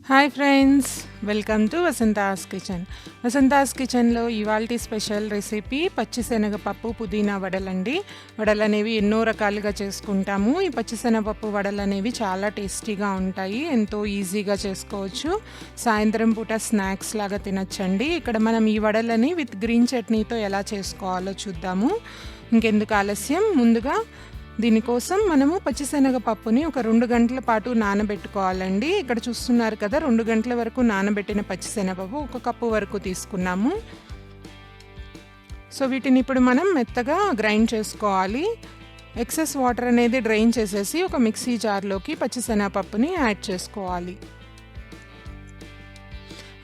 Hi friends, welcome to Vasantha's kitchen. Vasantha's కిచెన్లో ఇవాల్టి special recipe పచ్చిశనగపప్పు పుదీనా వడలండి. వడలు అనేవి ఎన్నో రకాలుగా చేసుకుంటాము. ఈ పచ్చిశనగపప్పు వడలు అనేవి చాలా టేస్టీగా ఉంటాయి, ఎంతో ఈజీగా చేసుకోవచ్చు. సాయంత్రం పూట స్నాక్స్ లాగా తినచ్చండి. ఇక్కడ మనం ఈ వడలని విత్ గ్రీన్ చట్నీతో ఎలా చేసుకోవాలో చూద్దాము. ఇంకెందుకు ఆలస్యం, ముందుగా దీనికోసం మనము పచ్చిశనగపప్పుని ఒక 2 గంటల పాటు నానబెట్టుకోవాలండి. ఇక్కడ చూస్తున్నారు కదా, 2 గంటల వరకు నానబెట్టిన పచ్చిశనగపప్పు 1 కప్పు వరకు తీసుకున్నాము. సో వీటిని ఇప్పుడు మనం మెత్తగా గ్రైండ్ చేసుకోవాలి. ఎక్సెస్ వాటర్ అనేది డ్రైన్ చేసేసి ఒక మిక్సీ జార్లోకి పచ్చిశనగపప్పుని యాడ్ చేసుకోవాలి.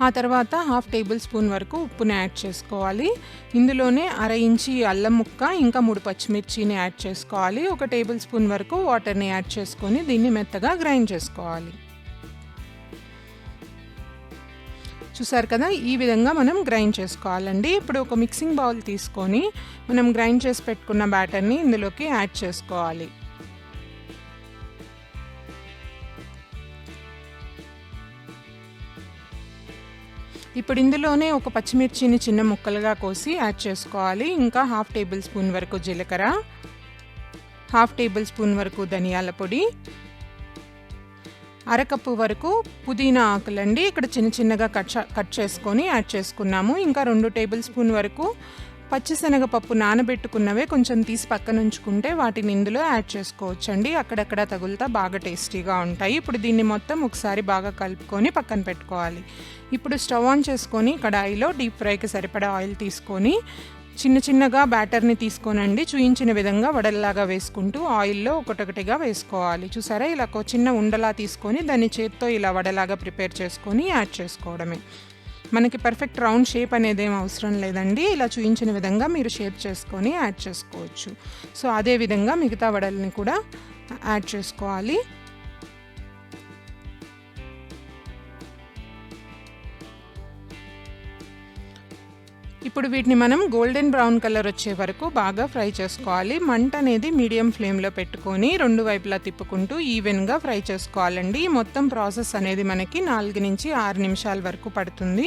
ఆ తర్వాత 1/2 టేబుల్ స్పూన్ వరకు ఉప్పుని యాడ్ చేసుకోవాలి. ఇందులోనే 1/2 ఇంచి అల్లం ముక్క, ఇంకా 3 పచ్చిమిర్చిని యాడ్ చేసుకోవాలి. 1 టేబుల్ స్పూన్ వరకు వాటర్ని యాడ్ చేసుకొని దీన్ని మెత్తగా గ్రైండ్ చేసుకోవాలి. చూసారు కదా, ఈ విధంగా మనం గ్రైండ్ చేసుకోవాలండి. ఇప్పుడు ఒక మిక్సింగ్ బౌల్ తీసుకొని మనం గ్రైండ్ చేసి పెట్టుకున్న బ్యాటర్ని ఇందులోకి యాడ్ చేసుకోవాలి. ఇప్పుడు ఇందులోనే ఒక పచ్చిమిర్చిని చిన్న ముక్కలుగా కోసి యాడ్ చేసుకోవాలి. ఇంకా 1/2 టేబుల్ స్పూన్ వరకు జీలకర్ర, 1/2 టేబుల్ స్పూన్ వరకు ధనియాల పొడి, 1/2 కప్పు వరకు పుదీనా ఆకులండి. ఇక్కడ చిన్న చిన్నగా కట్ చేసుకొని యాడ్ చేసుకున్నాము. ఇంకా 2 టేబుల్ స్పూన్ వరకు పచ్చిశనగపప్పు నానబెట్టుకున్నవే కొంచెం తీసి పక్కన ఉంచుకుంటే వాటిని ఇందులో యాడ్ చేసుకోవచ్చండి. అక్కడక్కడ తగులుతా బాగా టేస్టీగా ఉంటాయి. ఇప్పుడు దీన్ని మొత్తం ఒకసారి బాగా కలుపుకొని పక్కన పెట్టుకోవాలి. ఇప్పుడు స్టవ్ ఆన్ చేసుకొని కడాయిలో డీప్ ఫ్రైకి సరిపడా ఆయిల్ తీసుకొని చిన్న చిన్నగా బ్యాటర్ని తీసుకోనండి చూయించిన విధంగా వడల్లాగా వేసుకుంటూ ఆయిల్లో ఒకటొకటిగా వేసుకోవాలి. చూసారా, ఇలా ఒక చిన్న ఉండలా తీసుకొని దాన్ని చేత్తో ఇలా వడలాగా ప్రిపేర్ చేసుకొని యాడ్ చేసుకోవడమే. మనకి పర్ఫెక్ట్ రౌండ్ షేప్ అనేది ఏం అవసరం లేదండి. ఇలా చూయించిన విధంగా మీరు షేప్ చేసుకొని యాడ్ చేసుకోవచ్చు. సో అదే విధంగా మిగతా వడల్ని కూడా యాడ్ చేసుకోవాలి. ఇప్పుడు వీటిని మనం గోల్డెన్ బ్రౌన్ కలర్ వచ్చే వరకు బాగా ఫ్రై చేసుకోవాలి. మంట అనేది మీడియం ఫ్లేమ్లో పెట్టుకొని 2 వైపులా తిప్పుకుంటూ ఈవెన్గా ఫ్రై చేసుకోవాలండి. మొత్తం ప్రాసెస్ అనేది మనకి 4 నుంచి 6 నిమిషాల వరకు పడుతుంది.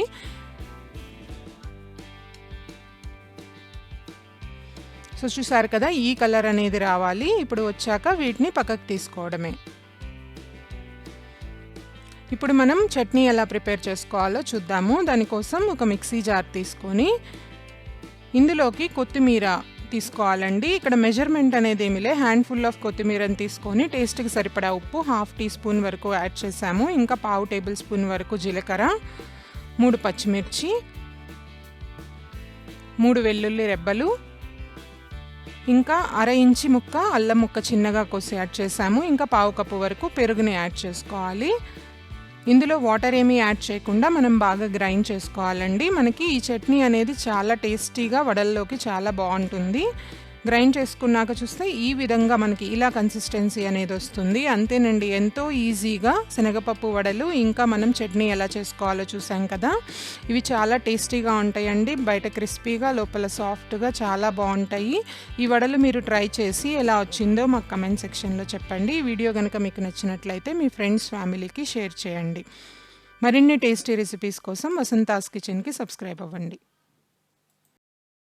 సో చూసారు కదా, ఈ కలర్ అనేది రావాలి. ఇప్పుడు వచ్చాక వీటిని పక్కకు తీసుకోవడమే. ఇప్పుడు మనం చట్నీ ఎలా ప్రిపేర్ చేసుకోవాలో చూద్దాము. దానికోసం ఒక మిక్సీ జార్ తీసుకొని ఇందులోకి కొత్తిమీర తీసుకోవాలండి. ఇక్కడ మెజర్మెంట్ అనేది ఏమిలే, హ్యాండ్ఫుల్ ఆఫ్ కొత్తిమీరని తీసుకొని టేస్ట్కి సరిపడా ఉప్పు 1/2 టీ స్పూన్ వరకు యాడ్ చేసాము. ఇంకా 1/2 టేబుల్ స్పూన్ వరకు జీలకర్ర, 3 పచ్చిమిర్చి, 3 వెల్లుల్లి రెబ్బలు, ఇంకా 1/2 ఇంచి ముక్క అల్లం ముక్క చిన్నగా కోసి యాడ్ చేసాము. ఇంకా 1/2 కప్పు వరకు పెరుగుని యాడ్ చేసుకోవాలి. ఇందులో వాటర్ ఏమీ యాడ్ చేయకుండా మనం బాగా గ్రైండ్ చేసుకోవాలండి. మనకి ఈ చట్నీ అనేది చాలా టేస్టీగా వడల్లోకి చాలా బాగుంటుంది. గ్రైండ్ చేసుకున్నాక చూస్తే ఈ విధంగా మనకి ఇలా కన్సిస్టెన్సీ అనేది వస్తుంది. అంతేనండి, ఎంతో ఈజీగా శనగపప్పు వడలు ఇంకా మనం చట్నీ ఎలా చేసుకోవాలో చూసాం కదా. ఇవి చాలా టేస్టీగా ఉంటాయండి. బయట క్రిస్పీగా, లోపల సాఫ్ట్గా చాలా బాగుంటాయి. ఈ వడలు మీరు ట్రై చేసి ఎలా వచ్చిందో మాకు కమెంట్ సెక్షన్లో చెప్పండి. ఈ వీడియో కనుక మీకు నచ్చినట్లయితే మీ ఫ్రెండ్స్, ఫ్యామిలీకి షేర్ చేయండి. మరిన్ని టేస్టీ రెసిపీస్ కోసం వసంతాస్ కిచెన్కి సబ్స్క్రైబ్ అవ్వండి.